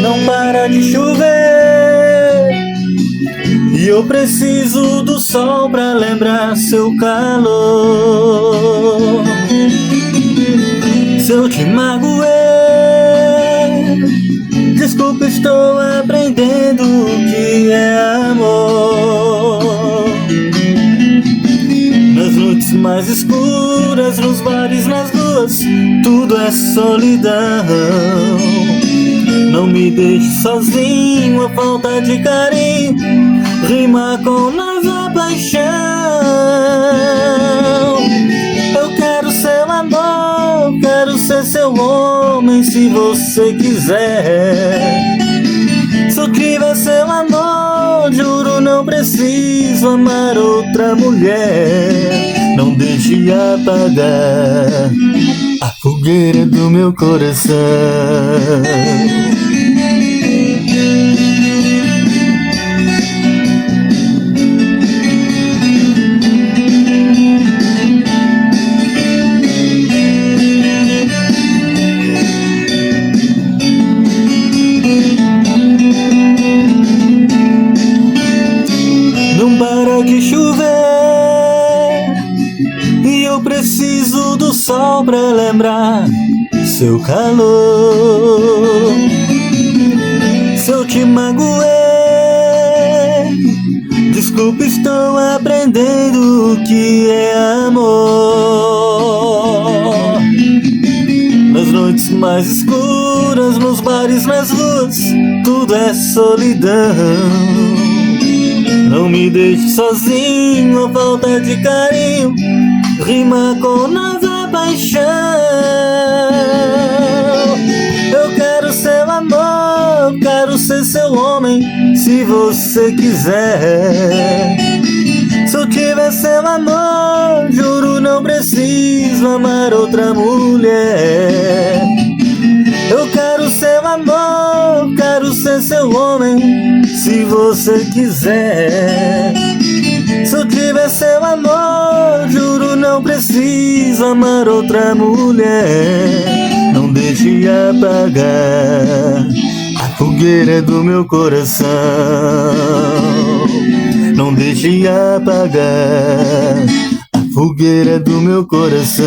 Não para de chover e eu preciso do sol pra lembrar seu calor. Se eu te magoei, desculpa, estou aprendendo o que é amor. Nas noites mais escuras, nos bares, nas ruas, tudo é solidão. Não me deixe sozinho, a falta de carinho rima com nossa paixão. Eu quero seu amor, quero ser seu homem se você quiser. Se eu tiver seu amor, juro não preciso amar outra mulher. Não deixe apagar a fogueira do meu coração. Não para de chover e eu preciso do sol pra lembrar seu calor. Se eu te magoei, desculpa, estou aprendendo o que é amor. Nas noites mais escuras, nos bares, nas ruas, tudo é solidão. Não me deixe sozinho, a falta de carinho rima com nossa paixão. Eu quero seu amor, quero ser seu homem se você quiser. Se eu tiver seu amor, juro não preciso amar outra mulher. Eu quero seu amor, quero ser seu homem se você quiser. Se eu tiver seu amor, juro não preciso amar outra mulher. Não deixe apagar a fogueira do meu coração. Não deixe apagar a fogueira do meu coração.